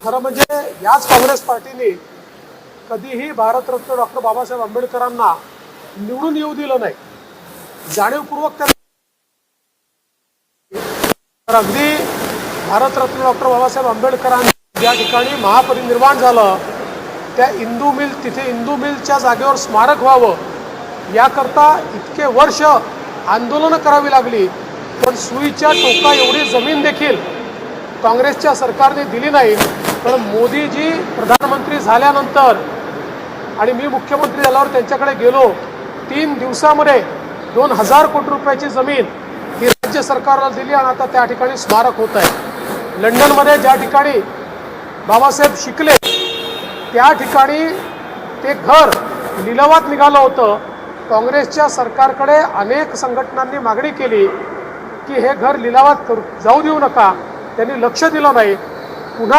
खरं म्हणजे याच काँग्रेस पार्टीने कधीही भारतरत्न डॉक्टर बाबासाहेब आंबेडकरांना निवडून येऊ दिलं नाही. जाणीवपूर्वक तर अगदी भारतरत्न डॉक्टर बाबासाहेब आंबेडकरांनी ज्या ठिकाणी महापरिनिर्वाण झालं त्या इंदू मिल, तिथे इंदू मिलच्या जागेवर स्मारक व्हावं याकरता इतके वर्ष आंदोलनं करावी लागली, पण सुईच्या टोका एवढी जमीन देखील काँग्रेसच्या सरकारने दिली नाही. पण मोदीजी प्रधानमंत्री झाल्यानंतर आणि मी मुख्यमंत्री झाल्यावर त्यांच्याकडे गेलो, 3 दिवसामध्ये 2000 कोटी रुपयाची जमीन ही राज्य सरकारला दिली आणि आता त्या ठिकाणी स्मारक होत आहे. लंडनमध्ये ज्या ठिकाणी बाबासाहेब शिकले त्या ठिकाणी ते घर लिलावात निघालं होतं. काँग्रेसच्या सरकारकडे अनेक संघटनांनी मागणी केली की हे घर लिलावात जाऊ देऊ नका, त्यांनी लक्ष दिलं नाही.